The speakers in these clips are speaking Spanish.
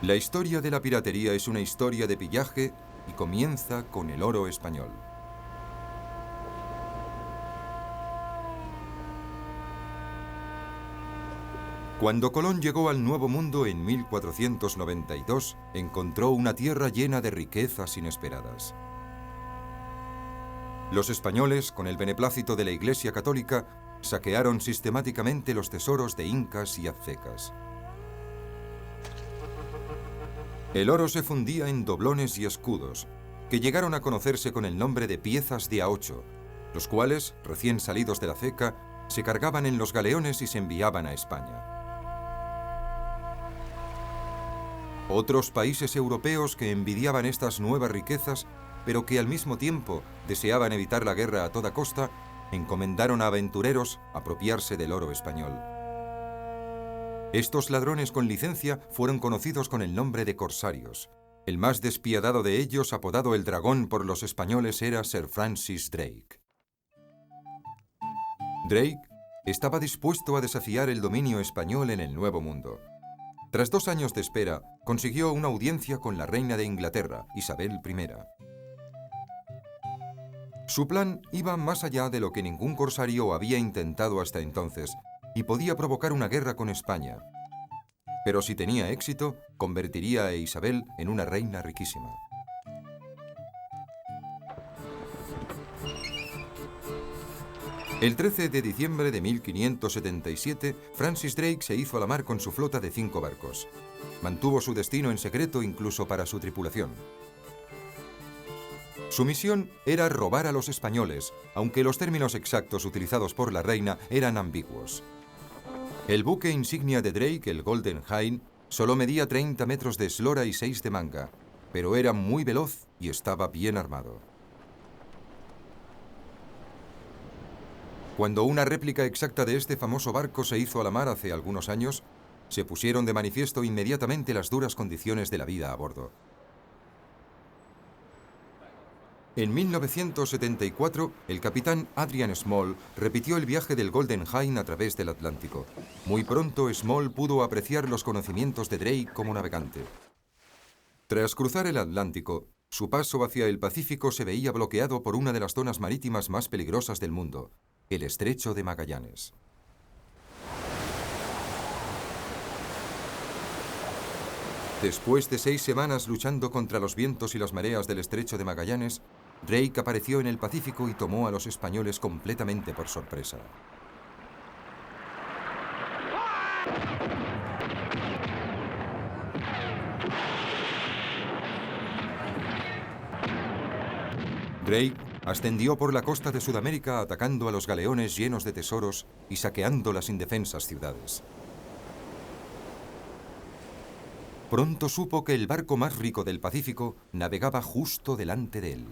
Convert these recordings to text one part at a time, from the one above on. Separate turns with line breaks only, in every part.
La historia de la piratería es una historia de pillaje y comienza con el oro español. Cuando Colón llegó al Nuevo Mundo en 1492, encontró una tierra llena de riquezas inesperadas. Los españoles, con el beneplácito de la Iglesia Católica, saquearon sistemáticamente los tesoros de incas y aztecas. El oro se fundía en doblones y escudos, que llegaron a conocerse con el nombre de piezas de A8, los cuales, recién salidos de la ceca, se cargaban en los galeones y se enviaban a España. Otros países europeos que envidiaban estas nuevas riquezas, pero que al mismo tiempo deseaban evitar la guerra a toda costa, encomendaron a aventureros apropiarse del oro español. Estos ladrones con licencia fueron conocidos con el nombre de corsarios. El más despiadado de ellos, apodado el Dragón por los españoles, era Sir Francis Drake. Drake estaba dispuesto a desafiar el dominio español en el Nuevo Mundo. Tras 2 años de espera, consiguió una audiencia con la reina de Inglaterra, Isabel I. Su plan iba más allá de lo que ningún corsario había intentado hasta entonces, y podía provocar una guerra con España. Pero si tenía éxito, convertiría a Isabel en una reina riquísima. El 13 de diciembre de 1577, Francis Drake se hizo a la mar con su flota de 5 barcos. Mantuvo su destino en secreto incluso para su tripulación. Su misión era robar a los españoles, aunque los términos exactos utilizados por la reina eran ambiguos. El buque insignia de Drake, el Golden Hind, solo medía 30 metros de eslora y 6 de manga, pero era muy veloz y estaba bien armado. Cuando una réplica exacta de este famoso barco se hizo a la mar hace algunos años, se pusieron de manifiesto inmediatamente las duras condiciones de la vida a bordo. En 1974, el capitán Adrian Small repitió el viaje del Golden Hind a través del Atlántico. Muy pronto, Small pudo apreciar los conocimientos de Drake como navegante. Tras cruzar el Atlántico, su paso hacia el Pacífico se veía bloqueado por una de las zonas marítimas más peligrosas del mundo, el Estrecho de Magallanes. Después de 6 semanas luchando contra los vientos y las mareas del Estrecho de Magallanes, Drake apareció en el Pacífico y tomó a los españoles completamente por sorpresa. Drake ascendió por la costa de Sudamérica atacando a los galeones llenos de tesoros y saqueando las indefensas ciudades. Pronto supo que el barco más rico del Pacífico navegaba justo delante de él.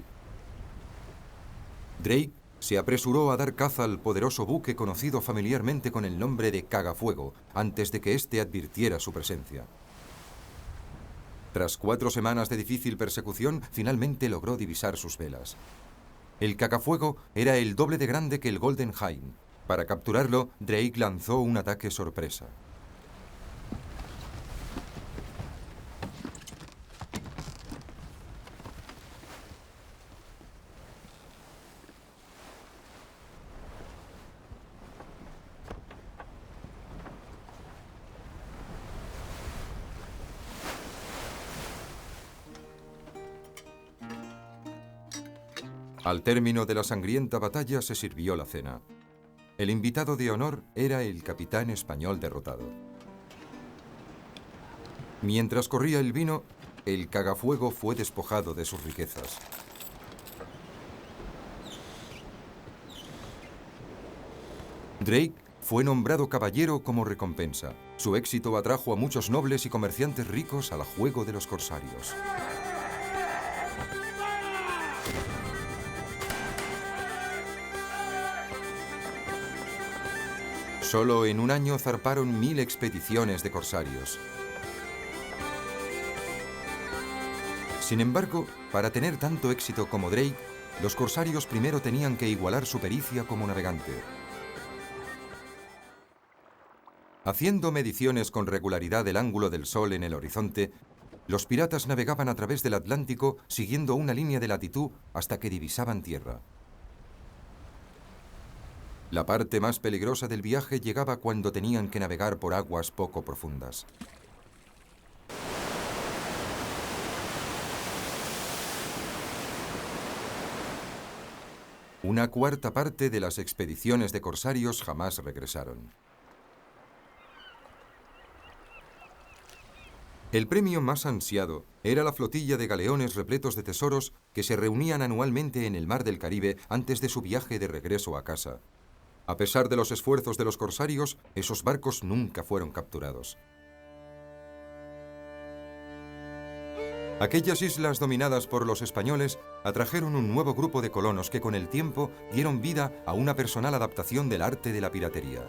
Drake se apresuró a dar caza al poderoso buque conocido familiarmente con el nombre de Cagafuego, antes de que éste advirtiera su presencia. Tras 4 semanas de difícil persecución, finalmente logró divisar sus velas. El Cagafuego era el doble de grande que el Golden Hind. Para capturarlo, Drake lanzó un ataque sorpresa. Al término de la sangrienta batalla se sirvió la cena. El invitado de honor era el capitán español derrotado. Mientras corría el vino, el Cagafuego fue despojado de sus riquezas. Drake fue nombrado caballero como recompensa. Su éxito atrajo a muchos nobles y comerciantes ricos al juego de los corsarios. Solo en un año zarparon 1000 expediciones de corsarios. Sin embargo, para tener tanto éxito como Drake, los corsarios primero tenían que igualar su pericia como navegante. Haciendo mediciones con regularidad del ángulo del sol en el horizonte, Los piratas navegaban a través del Atlántico siguiendo una línea de latitud hasta que divisaban tierra. La parte más peligrosa del viaje llegaba cuando tenían que navegar por aguas poco profundas. Una cuarta parte de las expediciones de corsarios jamás regresaron. El premio más ansiado era la flotilla de galeones repletos de tesoros que se reunían anualmente en el mar del Caribe antes de su viaje de regreso a casa. A pesar de los esfuerzos de los corsarios, esos barcos nunca fueron capturados. Aquellas islas dominadas por los españoles atrajeron un nuevo grupo de colonos que con el tiempo dieron vida a una personal adaptación del arte de la piratería.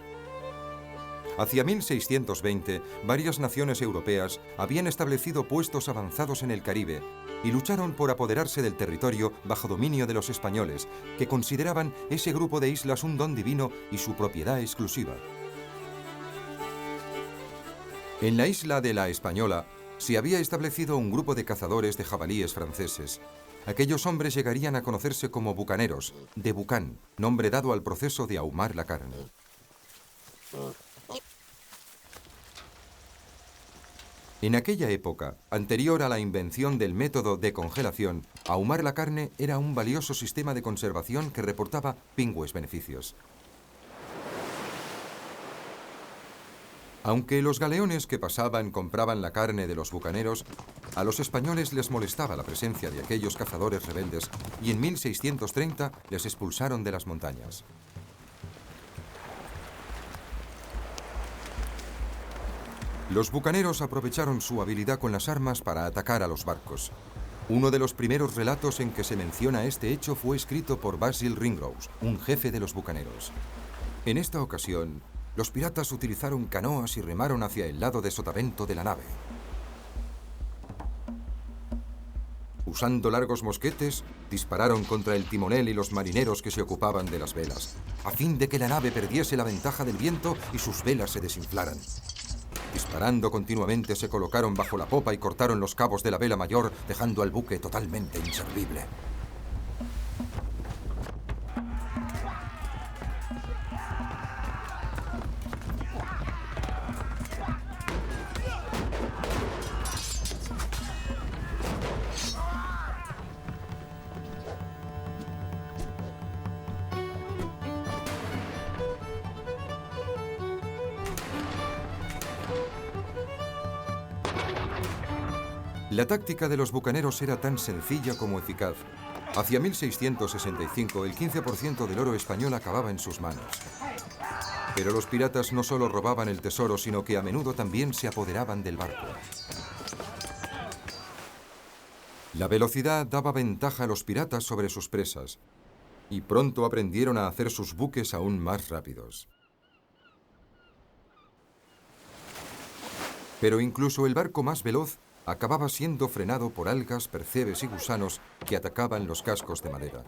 Hacia 1620, varias naciones europeas habían establecido puestos avanzados en el Caribe y lucharon por apoderarse del territorio bajo dominio de los españoles, que consideraban ese grupo de islas un don divino y su propiedad exclusiva. En la isla de La Española se había establecido un grupo de cazadores de jabalíes franceses. Aquellos hombres llegarían a conocerse como bucaneros, de bucán, nombre dado al proceso de ahumar la carne. En aquella época, anterior a la invención del método de congelación, ahumar la carne era un valioso sistema de conservación que reportaba pingües beneficios. Aunque los galeones que pasaban compraban la carne de los bucaneros, a los españoles les molestaba la presencia de aquellos cazadores rebeldes y en 1630 les expulsaron de las montañas. Los bucaneros aprovecharon su habilidad con las armas para atacar a los barcos. Uno de los primeros relatos en que se menciona este hecho fue escrito por Basil Ringrose, un jefe de los bucaneros. En esta ocasión, los piratas utilizaron canoas y remaron hacia el lado de sotavento de la nave. Usando largos mosquetes, dispararon contra el timonel y los marineros que se ocupaban de las velas, a fin de que la nave perdiese la ventaja del viento y sus velas se desinflaran. Disparando continuamente se colocaron bajo la popa y cortaron los cabos de la vela mayor, dejando al buque totalmente inservible. La táctica de los bucaneros era tan sencilla como eficaz. Hacia 1665, el 15% del oro español acababa en sus manos. Pero los piratas no solo robaban el tesoro, sino que a menudo también se apoderaban del barco. La velocidad daba ventaja a los piratas sobre sus presas, y pronto aprendieron a hacer sus buques aún más rápidos. Pero incluso el barco más veloz acababa siendo frenado por algas, percebes y gusanos que atacaban los cascos de madera.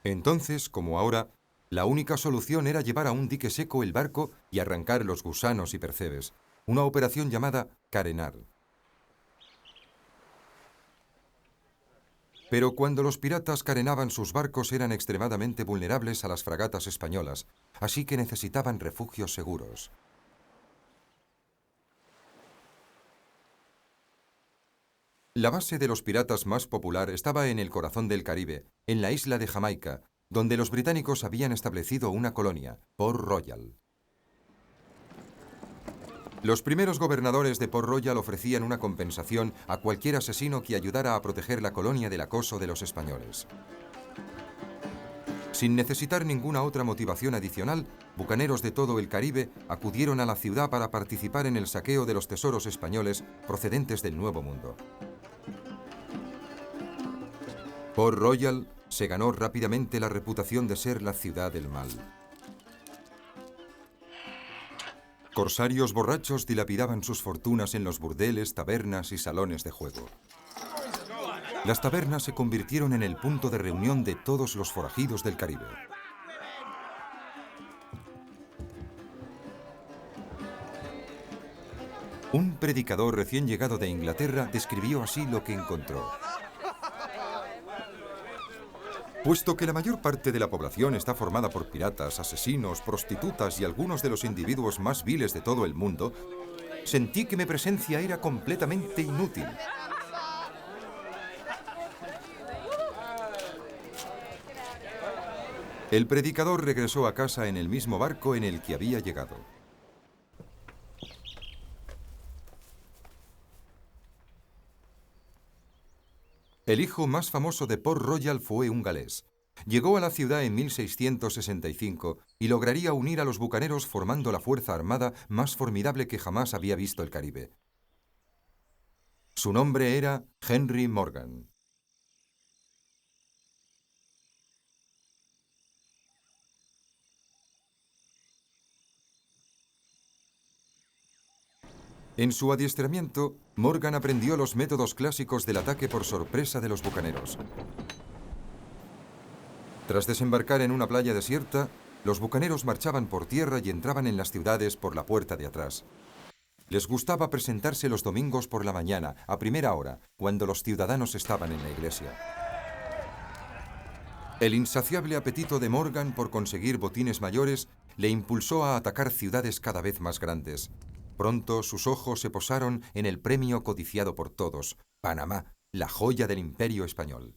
Entonces, como ahora, la única solución era llevar a un dique seco el barco y arrancar los gusanos y percebes, una operación llamada carenar. Pero cuando los piratas carenaban sus barcos eran extremadamente vulnerables a las fragatas españolas, así que necesitaban refugios seguros. La base de los piratas más popular estaba en el corazón del Caribe, en la isla de Jamaica, donde los británicos habían establecido una colonia, Port Royal. Los primeros gobernadores de Port Royal ofrecían una compensación a cualquier asesino que ayudara a proteger la colonia del acoso de los españoles. Sin necesitar ninguna otra motivación adicional, bucaneros de todo el Caribe acudieron a la ciudad para participar en el saqueo de los tesoros españoles procedentes del Nuevo Mundo. Port Royal se ganó rápidamente la reputación de ser la ciudad del mal. Corsarios borrachos dilapidaban sus fortunas en los burdeles, tabernas y salones de juego. Las tabernas se convirtieron en el punto de reunión de todos los forajidos del Caribe. Un predicador recién llegado de Inglaterra describió así lo que encontró. Puesto que la mayor parte de la población está formada por piratas, asesinos, prostitutas y algunos de los individuos más viles de todo el mundo, sentí que mi presencia era completamente inútil. El predicador regresó a casa en el mismo barco en el que había llegado. El hijo más famoso de Port Royal fue un galés. Llegó a la ciudad en 1665 y lograría unir a los bucaneros formando la fuerza armada más formidable que jamás había visto el Caribe. Su nombre era Henry Morgan. En su adiestramiento, Morgan aprendió los métodos clásicos del ataque por sorpresa de los bucaneros. Tras desembarcar en una playa desierta, los bucaneros marchaban por tierra y entraban en las ciudades por la puerta de atrás. Les gustaba presentarse los domingos por la mañana, a primera hora, cuando los ciudadanos estaban en la iglesia. El insaciable apetito de Morgan por conseguir botines mayores le impulsó a atacar ciudades cada vez más grandes. Pronto sus ojos se posaron en el premio codiciado por todos, Panamá, la joya del Imperio español.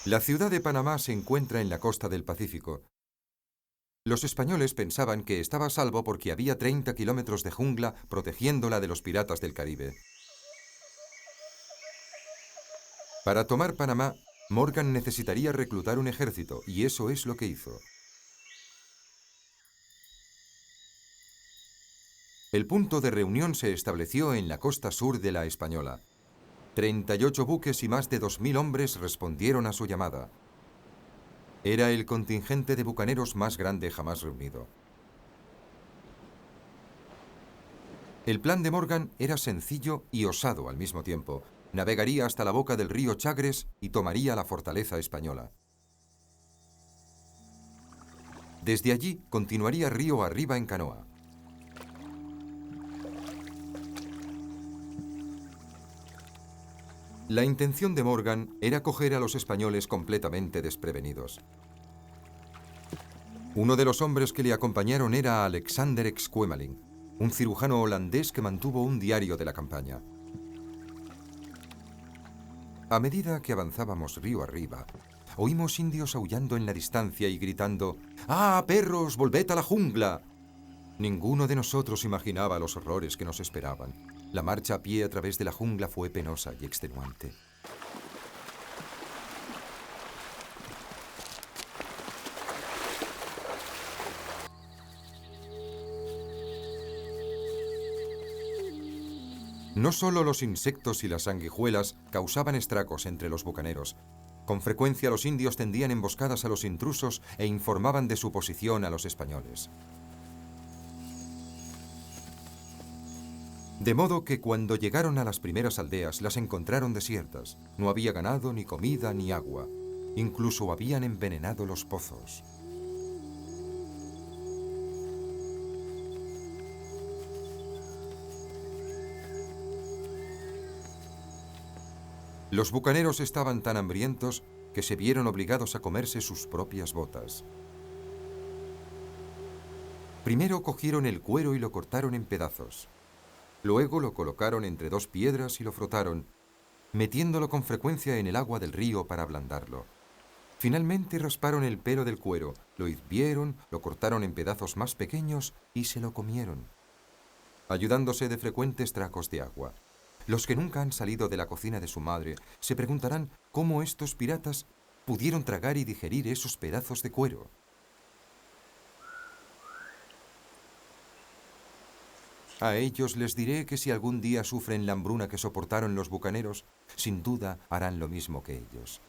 La ciudad de Panamá se encuentra en la costa del Pacífico. Los españoles pensaban que estaba a salvo porque había 30 kilómetros de jungla protegiéndola de los piratas del Caribe. Para tomar Panamá, Morgan necesitaría reclutar un ejército, y eso es lo que hizo. El punto de reunión se estableció en la costa sur de la Española. 38 buques y más de 2000 hombres respondieron a su llamada. Era el contingente de bucaneros más grande jamás reunido. El plan de Morgan era sencillo y osado al mismo tiempo. Navegaría hasta la boca del río Chagres y tomaría la fortaleza española. Desde allí continuaría río arriba en canoa. La intención de Morgan era coger a los españoles completamente desprevenidos. Uno de los hombres que le acompañaron era Alexander Exquemelin, un cirujano holandés que mantuvo un diario de la campaña. A medida que avanzábamos río arriba, oímos indios aullando en la distancia y gritando: ¡Ah, perros, volved a la jungla! Ninguno de nosotros imaginaba los horrores que nos esperaban. La marcha a pie a través de la jungla fue penosa y extenuante. No solo los insectos y las sanguijuelas causaban estragos entre los bucaneros. Con frecuencia los indios tendían emboscadas a los intrusos e informaban de su posición a los españoles. De modo que cuando llegaron a las primeras aldeas las encontraron desiertas. No había ganado, ni comida, ni agua. Incluso habían envenenado los pozos. Los bucaneros estaban tan hambrientos que se vieron obligados a comerse sus propias botas. Primero cogieron el cuero y lo cortaron en pedazos. Luego lo colocaron entre dos piedras y lo frotaron, metiéndolo con frecuencia en el agua del río para ablandarlo. Finalmente rasparon el pelo del cuero, lo hirvieron, lo cortaron en pedazos más pequeños y se lo comieron, ayudándose de frecuentes tragos de agua. Los que nunca han salido de la cocina de su madre se preguntarán cómo estos piratas pudieron tragar y digerir esos pedazos de cuero. A ellos les diré que si algún día sufren la hambruna que soportaron los bucaneros, sin duda harán lo mismo que ellos.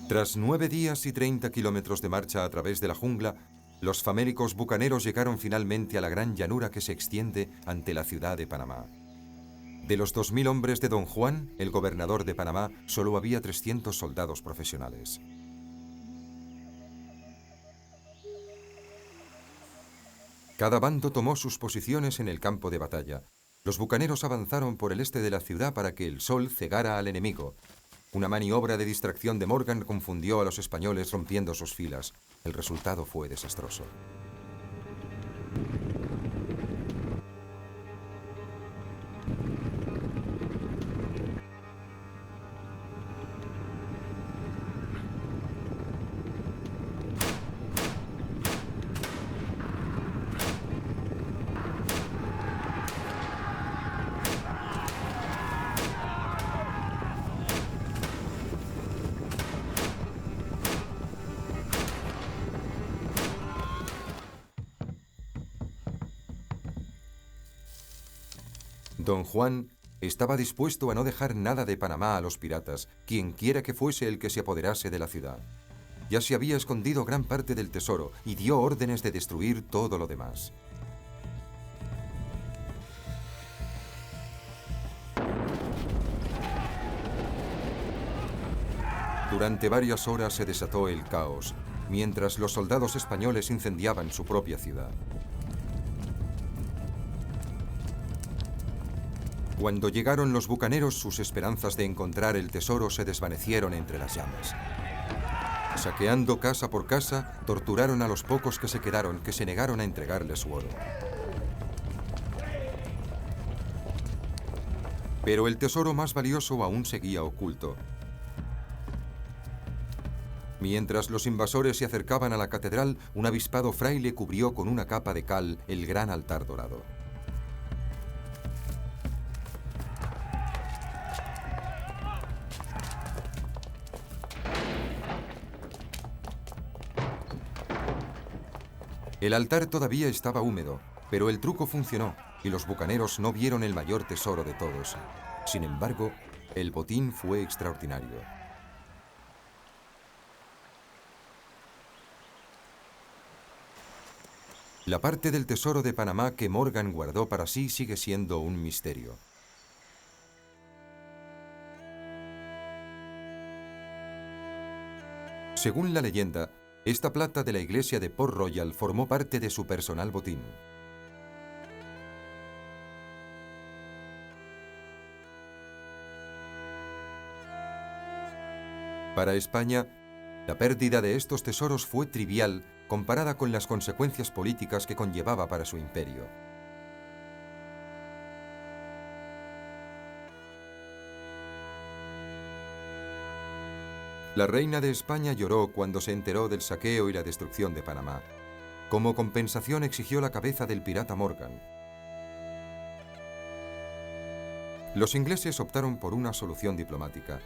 Tras 9 días y 30 kilómetros de marcha a través de la jungla, Los famélicos bucaneros llegaron finalmente a la gran llanura que se extiende ante la ciudad de Panamá. De los 2000 hombres de Don Juan, el gobernador de Panamá, solo había 300 soldados profesionales. Cada bando tomó sus posiciones en el campo de batalla. Los bucaneros avanzaron por el este de la ciudad para que el sol cegara al enemigo. Una maniobra de distracción de Morgan confundió a los españoles rompiendo sus filas. El resultado fue desastroso. Don Juan estaba dispuesto a no dejar nada de Panamá a los piratas, quienquiera que fuese el que se apoderase de la ciudad. Ya se había escondido gran parte del tesoro y dio órdenes de destruir todo lo demás. Durante varias horas se desató el caos, mientras los soldados españoles incendiaban su propia ciudad. Cuando llegaron los bucaneros, sus esperanzas de encontrar el tesoro se desvanecieron entre las llamas. Saqueando casa por casa, torturaron a los pocos que se quedaron, que se negaron a entregarles su oro. Pero el tesoro más valioso aún seguía oculto. Mientras los invasores se acercaban a la catedral, un avispado fraile cubrió con una capa de cal el gran altar dorado. El altar todavía estaba húmedo, pero el truco funcionó y los bucaneros no vieron el mayor tesoro de todos. Sin embargo, el botín fue extraordinario. La parte del tesoro de Panamá que Morgan guardó para sí sigue siendo un misterio. Según la leyenda, esta plata de la iglesia de Port Royal formó parte de su personal botín. Para España, la pérdida de estos tesoros fue trivial comparada con las consecuencias políticas que conllevaba para su imperio. La reina de España lloró cuando se enteró del saqueo y la destrucción de Panamá. Como compensación exigió la cabeza del pirata Morgan. Los ingleses optaron por una solución diplomática.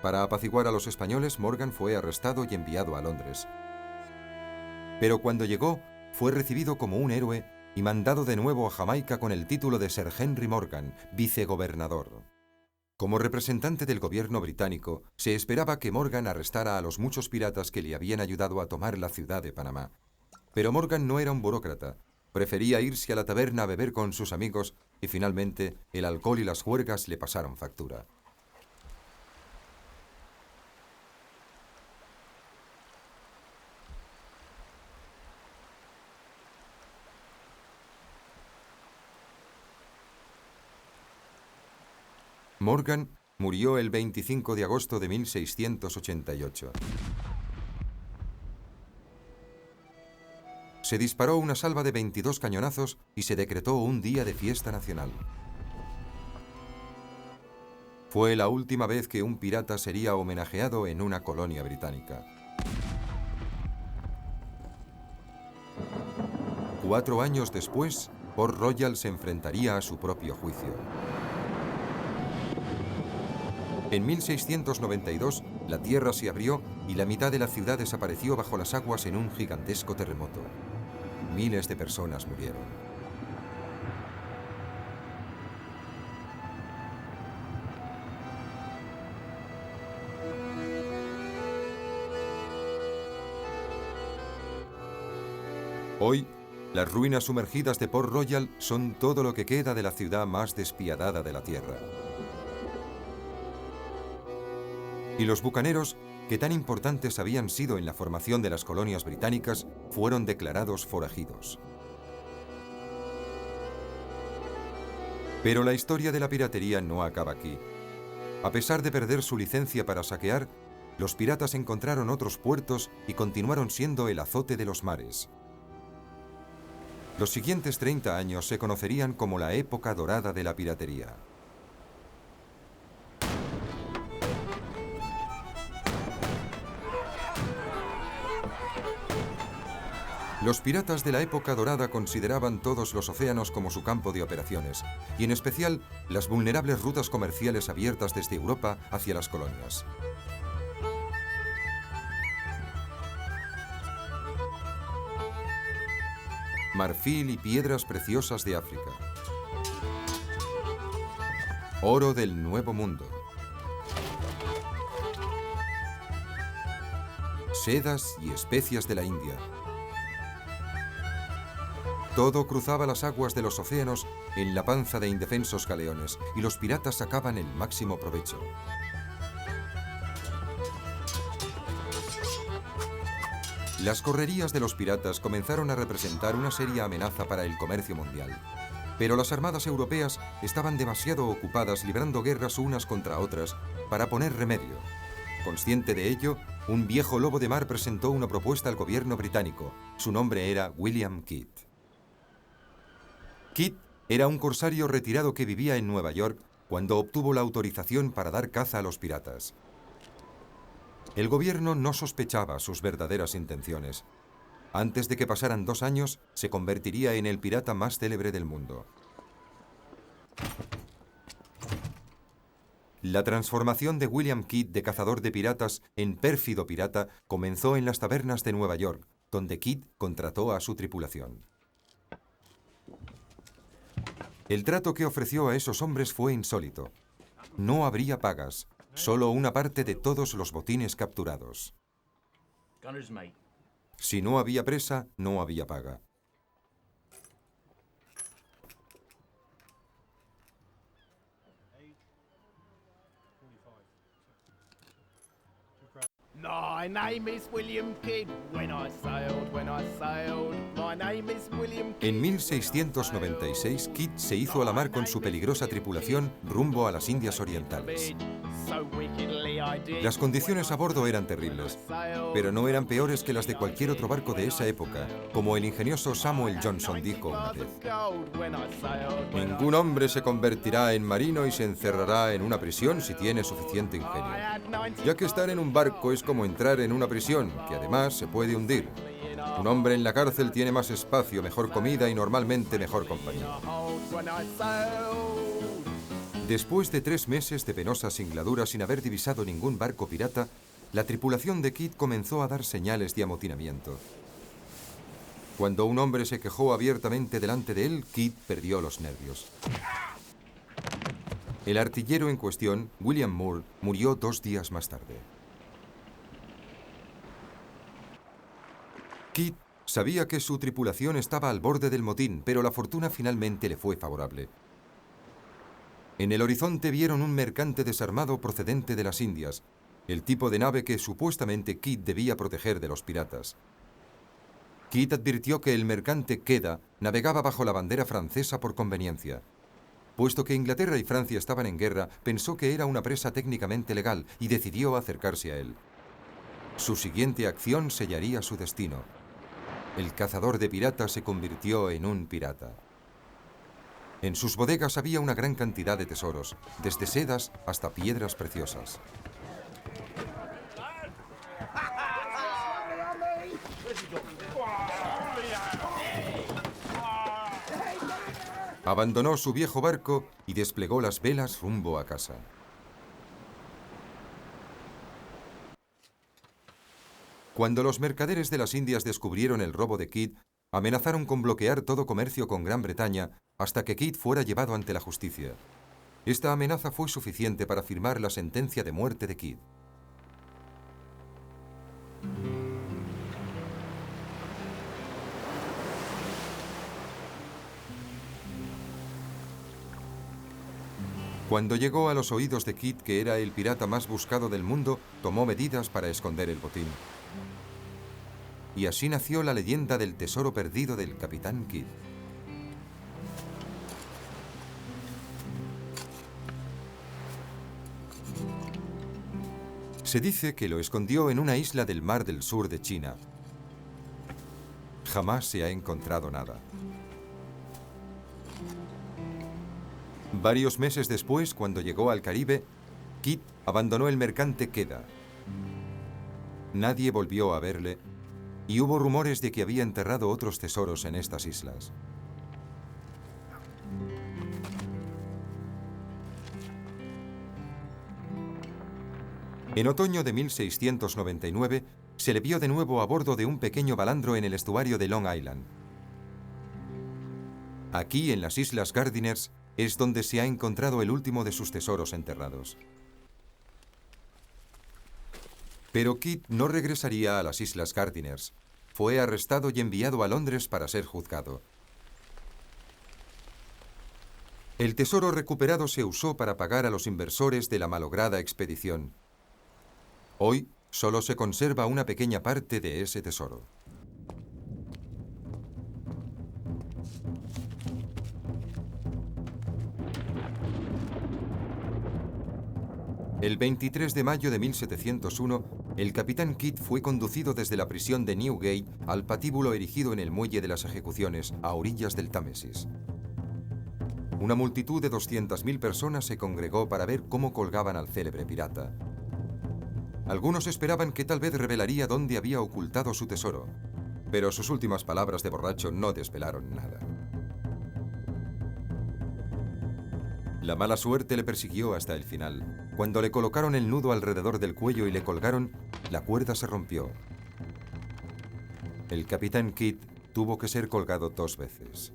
Para apaciguar a los españoles, Morgan fue arrestado y enviado a Londres. Pero cuando llegó, fue recibido como un héroe y mandado de nuevo a Jamaica con el título de Sir Henry Morgan, vicegobernador. Como representante del gobierno británico, se esperaba que Morgan arrestara a los muchos piratas que le habían ayudado a tomar la ciudad de Panamá. Pero Morgan no era un burócrata. Prefería irse a la taberna a beber con sus amigos y finalmente el alcohol y las juergas le pasaron factura. Morgan murió el 25 de agosto de 1688. Se disparó una salva de 22 cañonazos y se decretó un día de fiesta nacional. Fue la última vez que un pirata sería homenajeado en una colonia británica. 4 años después, Port Royal se enfrentaría a su propio juicio. En 1692, la tierra se abrió y la mitad de la ciudad desapareció bajo las aguas en un gigantesco terremoto. Miles de personas murieron. Hoy, las ruinas sumergidas de Port Royal son todo lo que queda de la ciudad más despiadada de la Tierra. Y los bucaneros, que tan importantes habían sido en la formación de las colonias británicas, fueron declarados forajidos. Pero la historia de la piratería no acaba aquí. A pesar de perder su licencia para saquear, los piratas encontraron otros puertos y continuaron siendo el azote de los mares. Los siguientes 30 años se conocerían como la época dorada de la piratería. Los piratas de la época dorada consideraban todos los océanos como su campo de operaciones, y en especial las vulnerables rutas comerciales abiertas desde Europa hacia las colonias. Marfil y piedras preciosas de África. Oro del Nuevo Mundo. Sedas y especias de la India. Todo cruzaba las aguas de los océanos en la panza de indefensos galeones, y los piratas sacaban el máximo provecho. Las correrías de los piratas comenzaron a representar una seria amenaza para el comercio mundial. Pero las armadas europeas estaban demasiado ocupadas librando guerras unas contra otras para poner remedio. Consciente de ello, un viejo lobo de mar presentó una propuesta al gobierno británico. Su nombre era William Kidd. Kidd era un corsario retirado que vivía en Nueva York cuando obtuvo la autorización para dar caza a los piratas. El gobierno no sospechaba sus verdaderas intenciones. Antes de que pasaran 2 años, se convertiría en el pirata más célebre del mundo. La transformación de William Kidd de cazador de piratas en pérfido pirata comenzó en las tabernas de Nueva York, donde Kidd contrató a su tripulación. El trato que ofreció a esos hombres fue insólito. No habría pagas, solo una parte de todos los botines capturados. Si no había presa, no había paga.
My name is William Kidd. When I sailed, my name is William Kidd.
En 1696, Kidd se hizo a la mar con su peligrosa tripulación rumbo a las Indias Orientales. Las condiciones a bordo eran terribles, pero no eran peores que las de cualquier otro barco de esa época, como el ingenioso Samuel Johnson dijo una vez. Ningún hombre se convertirá en marino y se encerrará en una prisión si tiene suficiente ingenio, ya que estar en un barco es como entrar en una prisión, que además se puede hundir. Un hombre en la cárcel tiene más espacio, mejor comida y normalmente mejor compañía. Después de 3 meses de penosa singladura sin haber divisado ningún barco pirata, la tripulación de Kidd comenzó a dar señales de amotinamiento. Cuando un hombre se quejó abiertamente delante de él, Kidd perdió los nervios. El artillero en cuestión, William Moore, murió 2 días más tarde. Kidd sabía que su tripulación estaba al borde del motín, pero la fortuna finalmente le fue favorable. En el horizonte vieron un mercante desarmado procedente de las Indias, el tipo de nave que supuestamente Kidd debía proteger de los piratas. Kidd advirtió que el mercante Queda navegaba bajo la bandera francesa por conveniencia. Puesto que Inglaterra y Francia estaban en guerra, pensó que era una presa técnicamente legal y decidió acercarse a él. Su siguiente acción sellaría su destino. El cazador de piratas se convirtió en un pirata. En sus bodegas había una gran cantidad de tesoros, desde sedas hasta piedras preciosas. Abandonó su viejo barco y desplegó las velas rumbo a casa. Cuando los mercaderes de las Indias descubrieron el robo de Kidd, amenazaron con bloquear todo comercio con Gran Bretaña hasta que Kidd fuera llevado ante la justicia. Esta amenaza fue suficiente para firmar la sentencia de muerte de Kidd. Cuando llegó a los oídos de Kidd que era el pirata más buscado del mundo, tomó medidas para esconder el botín. Y así nació la leyenda del tesoro perdido del Capitán Kidd. Se dice que lo escondió en una isla del mar del sur de China. Jamás se ha encontrado nada. Varios meses después, cuando llegó al Caribe, Kidd abandonó el mercante Queda. Nadie volvió a verle y hubo rumores de que había enterrado otros tesoros en estas islas. En otoño de 1699, se le vio de nuevo a bordo de un pequeño balandro en el estuario de Long Island. Aquí, en las Islas Gardiners, es donde se ha encontrado el último de sus tesoros enterrados. Pero Kidd no regresaría a las Islas Gardiners. Fue arrestado y enviado a Londres para ser juzgado. El tesoro recuperado se usó para pagar a los inversores de la malograda expedición. Hoy solo se conserva una pequeña parte de ese tesoro. El 23 de mayo de 1701, el capitán Kidd fue conducido desde la prisión de Newgate al patíbulo erigido en el muelle de las ejecuciones, a orillas del Támesis. Una multitud de 200.000 personas se congregó para ver cómo colgaban al célebre pirata. Algunos esperaban que tal vez revelaría dónde había ocultado su tesoro, pero sus últimas palabras de borracho no desvelaron nada. La mala suerte le persiguió hasta el final. Cuando le colocaron el nudo alrededor del cuello y le colgaron, la cuerda se rompió. El capitán Kidd tuvo que ser colgado 2 veces.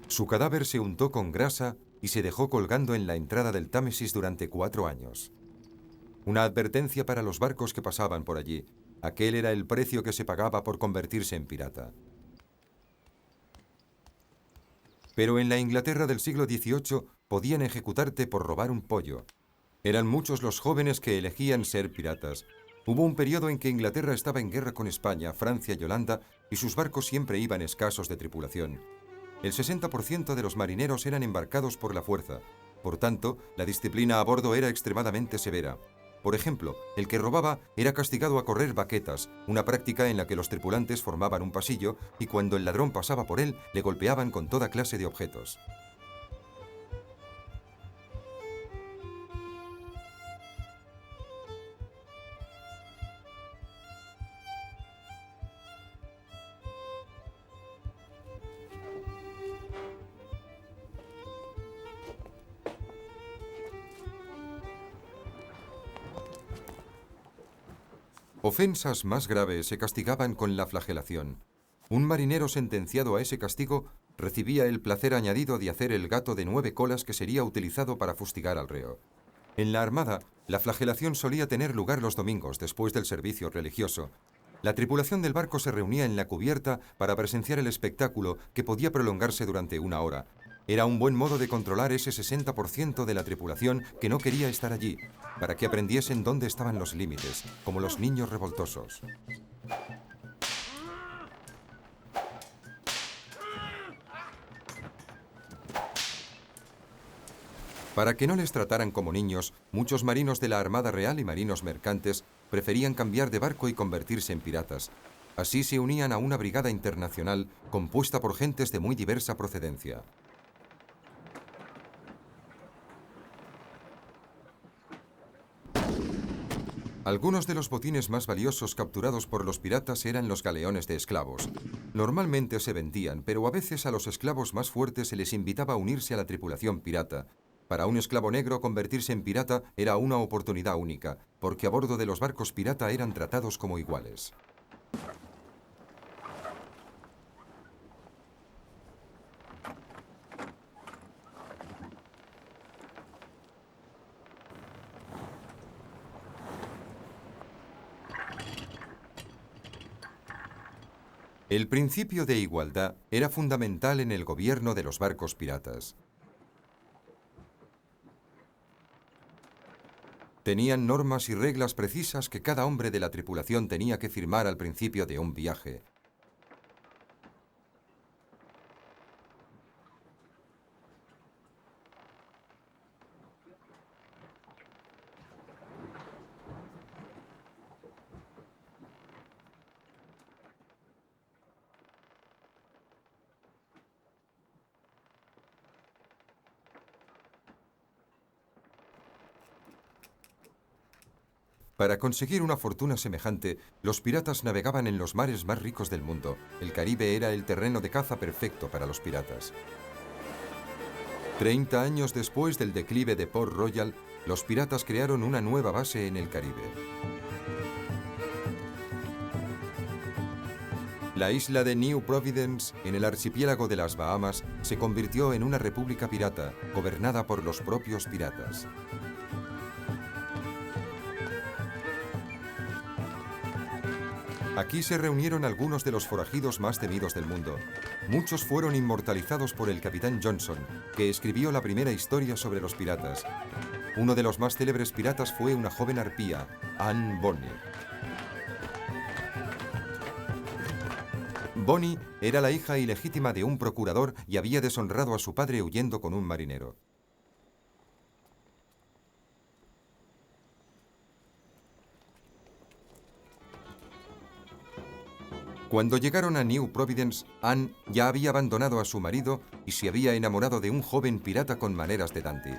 Su cadáver se untó con grasa y se dejó colgando en la entrada del Támesis durante 4 años. Una advertencia para los barcos que pasaban por allí. Aquel era el precio que se pagaba por convertirse en pirata. Pero en la Inglaterra del siglo XVIII podían ejecutarte por robar un pollo. Eran muchos los jóvenes que elegían ser piratas. Hubo un periodo en que Inglaterra estaba en guerra con España, Francia y Holanda, y sus barcos siempre iban escasos de tripulación. El 60% de los marineros eran embarcados por la fuerza. Por tanto, la disciplina a bordo era extremadamente severa. Por ejemplo, el que robaba era castigado a correr baquetas, una práctica en la que los tripulantes formaban un pasillo y cuando el ladrón pasaba por él, le golpeaban con toda clase de objetos. Ofensas más graves se castigaban con la flagelación. Un marinero sentenciado a ese castigo recibía el placer añadido de hacer el gato de 9 colas que sería utilizado para fustigar al reo. En la Armada, la flagelación solía tener lugar los domingos después del servicio religioso. La tripulación del barco se reunía en la cubierta para presenciar el espectáculo que podía prolongarse durante 1 hora. Era un buen modo de controlar ese 60% de la tripulación que no quería estar allí, para que aprendiesen dónde estaban los límites, como los niños revoltosos. Para que no les trataran como niños, muchos marinos de la Armada Real y marinos mercantes preferían cambiar de barco y convertirse en piratas. Así se unían a una brigada internacional compuesta por gentes de muy diversa procedencia. Algunos de los botines más valiosos capturados por los piratas eran los galeones de esclavos. Normalmente se vendían, pero a veces a los esclavos más fuertes se les invitaba a unirse a la tripulación pirata. Para un esclavo negro convertirse en pirata era una oportunidad única, porque a bordo de los barcos pirata eran tratados como iguales. El principio de igualdad era fundamental en el gobierno de los barcos piratas. Tenían normas y reglas precisas que cada hombre de la tripulación tenía que firmar al principio de un viaje. Para conseguir una fortuna semejante, los piratas navegaban en los mares más ricos del mundo. El Caribe era el terreno de caza perfecto para los piratas. 30 años después del declive de Port Royal, los piratas crearon una nueva base en el Caribe. La isla de New Providence, en el archipiélago de las Bahamas, se convirtió en una república pirata, gobernada por los propios piratas. Aquí se reunieron algunos de los forajidos más temidos del mundo. Muchos fueron inmortalizados por el capitán Johnson, que escribió la primera historia sobre los piratas. Uno de los más célebres piratas fue una joven arpía, Anne Bonny. Bonny era la hija ilegítima de un procurador y había deshonrado a su padre huyendo con un marinero. Cuando llegaron a New Providence, Anne ya había abandonado a su marido y se había enamorado de un joven pirata con maneras de dandy.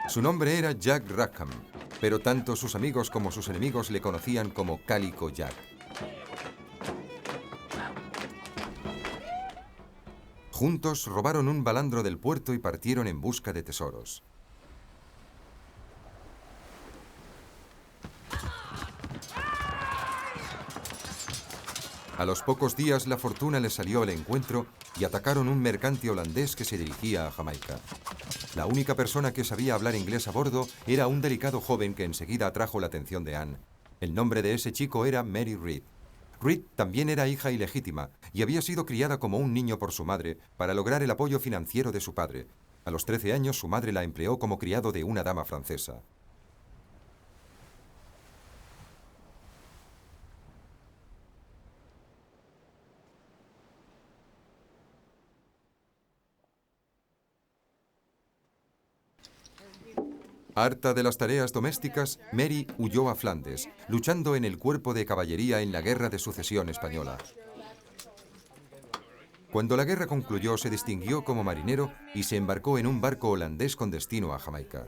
Su nombre era Jack Rackham, pero tanto sus amigos como sus enemigos le conocían como Calico Jack. Juntos robaron un balandro del puerto y partieron en busca de tesoros. A los pocos días la fortuna les salió al encuentro y atacaron un mercante holandés que se dirigía a Jamaica. La única persona que sabía hablar inglés a bordo era un delicado joven que enseguida atrajo la atención de Anne. El nombre de ese chico era Mary Read. Read también era hija ilegítima y había sido criada como un niño por su madre para lograr el apoyo financiero de su padre. A los 13 años su madre la empleó como criado de una dama francesa. Harta de las tareas domésticas, Mary huyó a Flandes, luchando en el cuerpo de caballería en la Guerra de Sucesión Española. Cuando la guerra concluyó, se distinguió como marinero y se embarcó en un barco holandés con destino a Jamaica.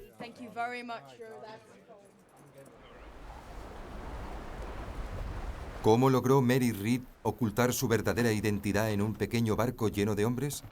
¿Cómo logró Mary Read ocultar su verdadera identidad en un pequeño barco lleno de hombres?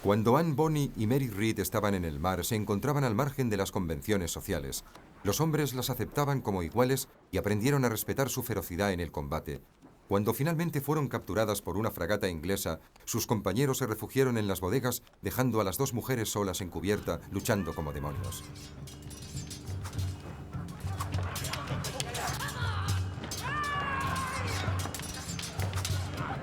Cuando Anne Bonny y Mary Read estaban en el mar, se encontraban al margen de las convenciones sociales. Los hombres las aceptaban como iguales y aprendieron a respetar su ferocidad en el combate. Cuando finalmente fueron capturadas por una fragata inglesa, sus compañeros se refugiaron en las bodegas, dejando a las dos mujeres solas en cubierta, luchando como demonios.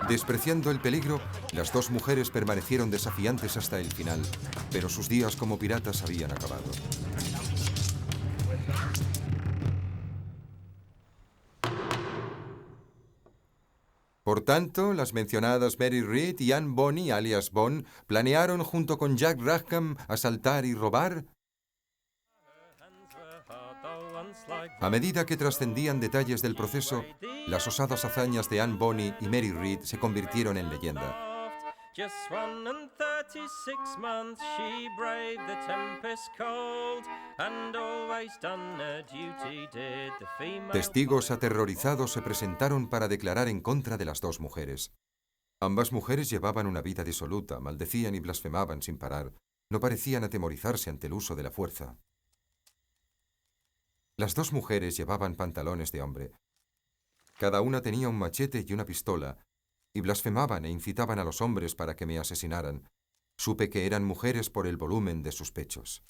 Despreciando el peligro, las dos mujeres permanecieron desafiantes hasta el final, pero sus días como piratas habían acabado. Por tanto, las mencionadas Mary Read y Anne Bonny, alias Bon, planearon junto con Jack Rackham asaltar y robar. A medida que trascendían detalles del proceso, las osadas hazañas de Anne Bonny y Mary Read se convirtieron en leyenda. Testigos aterrorizados se presentaron para declarar en contra de las dos mujeres. Ambas mujeres llevaban una vida disoluta, maldecían y blasfemaban sin parar. No parecían atemorizarse ante el uso de la fuerza. Las dos mujeres llevaban pantalones de hombre. Cada una tenía un machete y una pistola, y blasfemaban e incitaban a los hombres para que me asesinaran. Supe que eran mujeres por el volumen de sus pechos.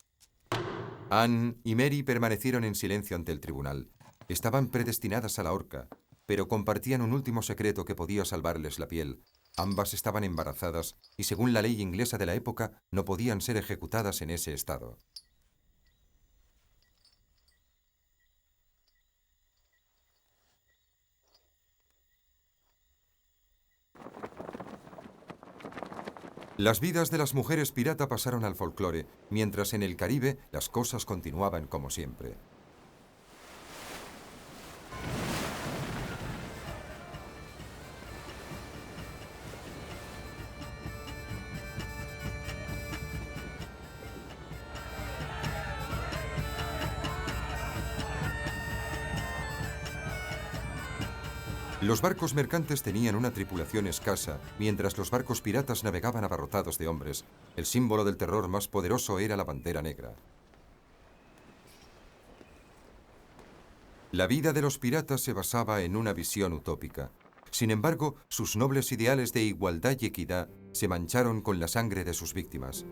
Anne y Mary permanecieron en silencio ante el tribunal. Estaban predestinadas a la horca, pero compartían un último secreto que podía salvarles la piel. Ambas estaban embarazadas y, según la ley inglesa de la época, no podían ser ejecutadas en ese estado. Las vidas de las mujeres pirata pasaron al folclore, mientras en el Caribe las cosas continuaban como siempre. Los barcos mercantes tenían una tripulación escasa, mientras los barcos piratas navegaban abarrotados de hombres. El símbolo del terror más poderoso era la bandera negra. La vida de los piratas se basaba en una visión utópica. Sin embargo, sus nobles ideales de igualdad y equidad se mancharon con la sangre de sus víctimas.